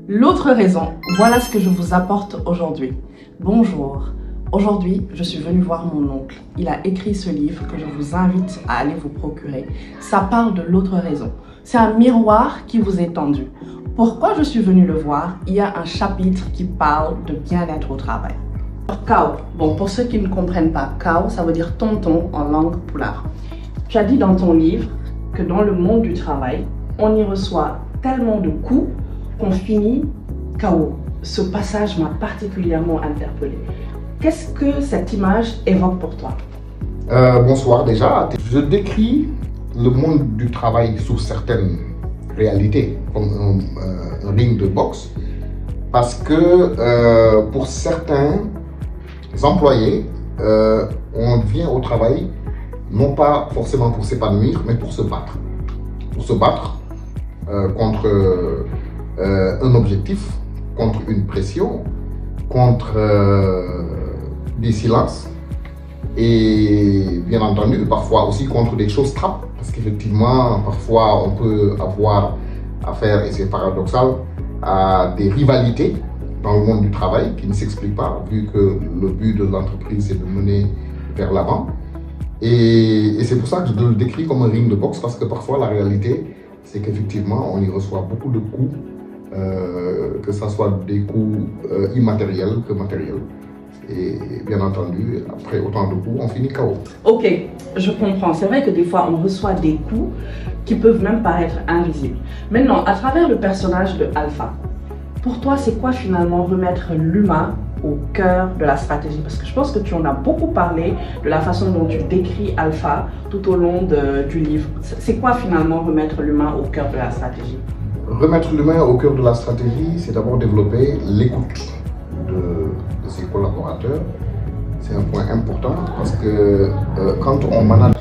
L'autre raison, voilà ce que je vous apporte aujourd'hui. Bonjour, aujourd'hui je suis venue voir mon oncle. Il a écrit ce livre que je vous invite à aller vous procurer. Ça parle de l'autre raison. C'est un miroir qui vous est tendu. Pourquoi je suis venue le voir? Il y a un chapitre qui parle de bien-être au travail. Kao, bon, pour ceux qui ne comprennent pas, Kao, ça veut dire tonton en langue pulaar. Tu as dit dans ton livre que dans le monde du travail, on y reçoit tellement de coups qu'on finit KO. Ce passage m'a particulièrement interpellée. Qu'est-ce que cette image évoque pour toi? Bonsoir déjà. Je décris le monde du travail sous certaines réalités, comme un ring de boxe, parce que pour certains employés, on vient au travail non pas forcément pour s'épanouir, mais pour se battre. Pour se battre contre un objectif, contre une pression, contre des silences et bien entendu parfois aussi contre des choses trappes, parce qu'effectivement parfois on peut avoir affaire, et c'est paradoxal, à des rivalités dans le monde du travail qui ne s'expliquent pas, vu que le but de l'entreprise c'est de mener vers l'avant. Et c'est pour ça que je le décris comme un ring de boxe, parce que parfois la réalité c'est qu'effectivement on y reçoit beaucoup de coups, que ce soit des coups immatériels que matériels. Et bien entendu, après autant de coups, on finit KO. Ok, je comprends. C'est vrai que des fois, on reçoit des coups qui peuvent même paraître invisibles. Maintenant, à travers le personnage de Alpha, pour toi, c'est quoi finalement remettre l'humain au cœur de la stratégie? Parce que je pense que tu en as beaucoup parlé de la façon dont tu décris Alpha tout au long du livre. C'est quoi finalement remettre l'humain au cœur de la stratégie? Remettre l'humain au cœur de la stratégie, c'est d'abord développer l'écoute de ses collaborateurs. C'est un point important parce que quand on manage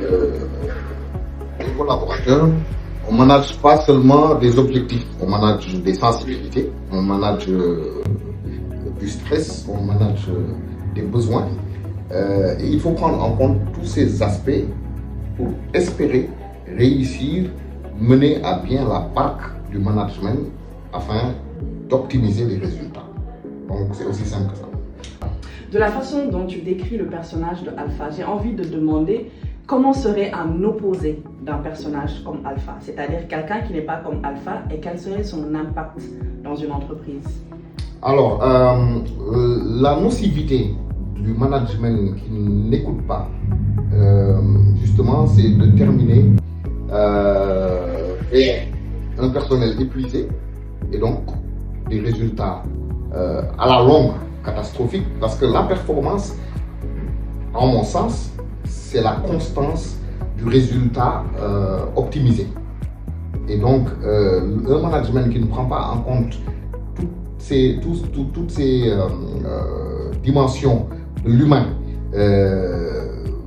les collaborateurs, on ne manage pas seulement des objectifs, on manage des sensibilités, on manage du stress, on manage des besoins. Et il faut prendre en compte tous ces aspects pour espérer réussir, mener à bien la barque du management afin d'optimiser les résultats. Donc c'est aussi simple que ça. De la façon dont tu décris le personnage de Alpha, j'ai envie de demander comment serait un opposé d'un personnage comme Alpha, c'est-à-dire quelqu'un qui n'est pas comme Alpha, et quel serait son impact dans une entreprise? Alors, la nocivité du management qui n'écoute pas, justement, c'est de terminer un personnel épuisé et donc des résultats à la longue catastrophiques, parce que la performance, en mon sens, c'est la constance du résultat optimisé. Et donc, un management qui ne prend pas en compte toutes ces dimensions de l'humain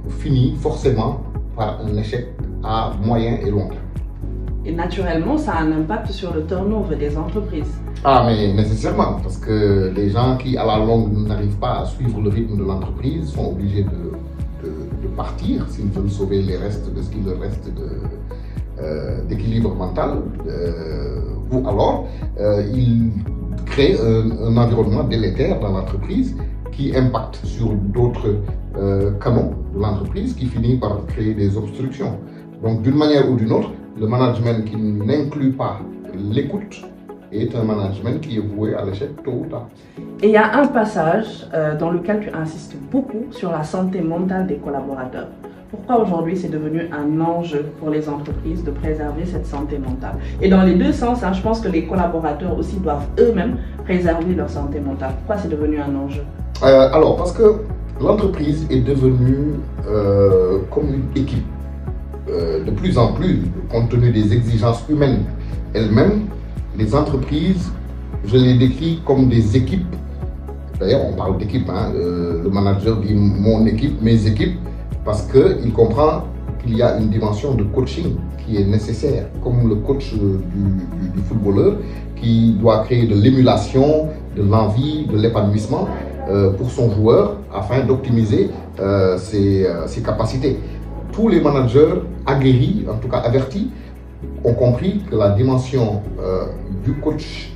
finit forcément par un échec à moyen et long terme. Et naturellement, ça a un impact sur le turnover des entreprises. Ah, mais nécessairement, parce que les gens qui, à la longue, n'arrivent pas à suivre le rythme de l'entreprise sont obligés de partir s'ils veulent sauver les restes de ce qu'il leur reste d'équilibre mental. Ou alors, ils créent un environnement délétère dans l'entreprise qui impacte sur d'autres canaux de l'entreprise, qui finit par créer des obstructions. Donc, d'une manière ou d'une autre, le management qui n'inclut pas l'écoute est un management qui est voué à l'échec tôt ou tard. Et il y a un passage dans lequel tu insistes beaucoup sur la santé mentale des collaborateurs. Pourquoi aujourd'hui c'est devenu un enjeu pour les entreprises de préserver cette santé mentale? Et dans les deux sens, je pense que les collaborateurs aussi doivent eux-mêmes préserver leur santé mentale. Pourquoi c'est devenu un enjeu? Alors, parce que l'entreprise est devenue comme une équipe. De plus en plus, compte tenu des exigences humaines elles-mêmes, les entreprises, je les décris comme des équipes. D'ailleurs, on parle d'équipe, le manager dit mon équipe, mes équipes, parce qu'il comprend qu'il y a une dimension de coaching qui est nécessaire, comme le coach du footballeur qui doit créer de l'émulation, de l'envie, de l'épanouissement pour son joueur afin d'optimiser ses capacités. Tous les managers aguerris, en tout cas avertis, ont compris que la dimension du coach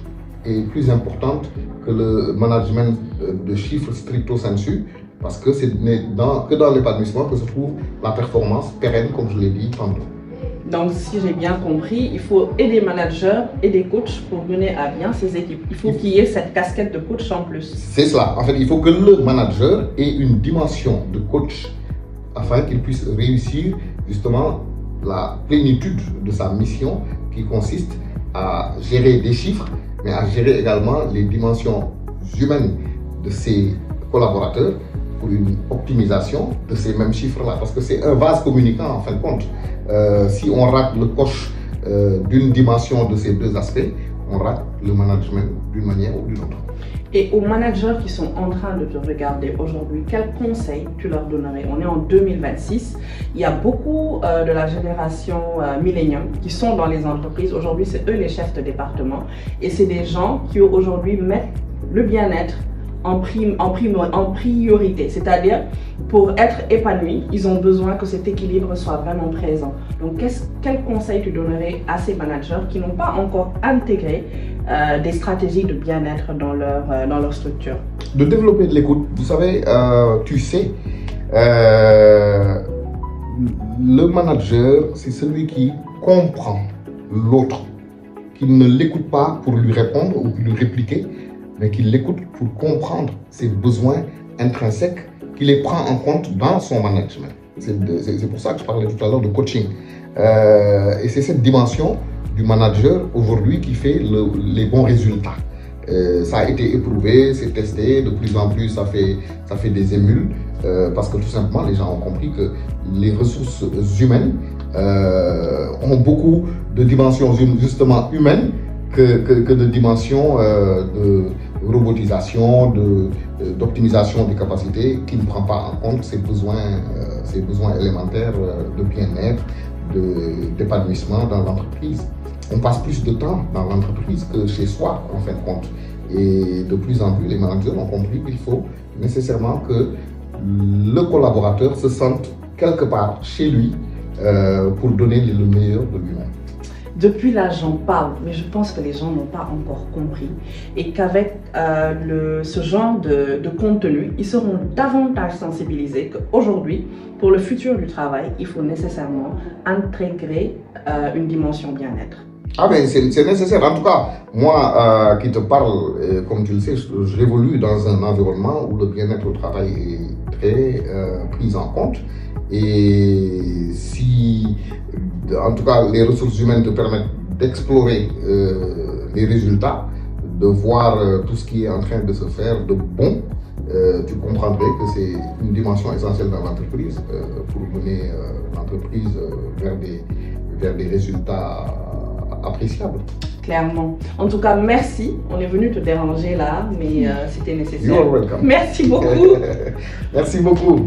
est plus importante que le management de chiffres stricto sensu, parce que c'est que dans l'épanouissement que se trouve la performance pérenne, comme je l'ai dit tantôt. Donc, si j'ai bien compris, il faut et des managers et des coachs pour mener à bien ces équipes. Il faut qu'il y ait cette casquette de coach en plus. C'est cela. En fait, il faut que le manager ait une dimension de coach afin qu'il puisse réussir justement la plénitude de sa mission qui consiste à gérer des chiffres, mais à gérer également les dimensions humaines de ses collaborateurs pour une optimisation de ces mêmes chiffres-là. Parce que c'est un vase communicant en fin de compte. Si on rate le coche d'une dimension de ces deux aspects, on rate le management d'une manière ou d'une autre. Et aux managers qui sont en train de te regarder aujourd'hui, quels conseils tu leur donnerais? On est en 2026, il y a beaucoup de la génération millénium qui sont dans les entreprises. Aujourd'hui, c'est eux les chefs de département et c'est des gens qui aujourd'hui mettent le bien-être en priorité, c'est-à-dire pour être épanouis, ils ont besoin que cet équilibre soit vraiment présent. Donc, quel conseil tu donnerais à ces managers qui n'ont pas encore intégré des stratégies de bien-être dans leur structure? De développer de l'écoute. Vous savez, le manager, c'est celui qui comprend l'autre, qui ne l'écoute pas pour lui répondre ou pour lui répliquer, mais qui l'écoute pour comprendre ses besoins intrinsèques, qui les prend en compte dans son management. C'est pour ça que je parlais tout à l'heure de coaching. Et c'est cette dimension du manager aujourd'hui qui fait les bons résultats. Ça a été éprouvé, c'est testé, de plus en plus ça fait des émules, parce que tout simplement les gens ont compris que les ressources humaines ont beaucoup de dimensions justement humaines que de dimensions de robotisation, d'optimisation des capacités qui ne prend pas en compte ces besoins élémentaires de bien-être, d'épanouissement dans l'entreprise. On passe plus de temps dans l'entreprise que chez soi, en fin de compte. Et de plus en plus, les managers ont compris qu'il faut nécessairement que le collaborateur se sente quelque part chez lui pour donner le meilleur de lui-même. Depuis là, j'en parle, mais je pense que les gens n'ont pas encore compris et qu'avec ce genre de contenu, ils seront davantage sensibilisés qu'aujourd'hui, pour le futur du travail, il faut nécessairement intégrer une dimension bien-être. Ah ben c'est nécessaire. En tout cas, moi qui te parle, comme tu le sais, j'évolue dans un environnement où le bien-être au travail est très pris en compte. Et si, en tout cas, les ressources humaines te permettent d'explorer les résultats, de voir tout ce qui est en train de se faire de bon, tu comprendrais que c'est une dimension essentielle dans l'entreprise pour mener l'entreprise vers des résultats appréciables. Clairement. En tout cas, merci. On est venu te déranger là, mais c'était nécessaire. You're welcome. Merci beaucoup. Merci beaucoup.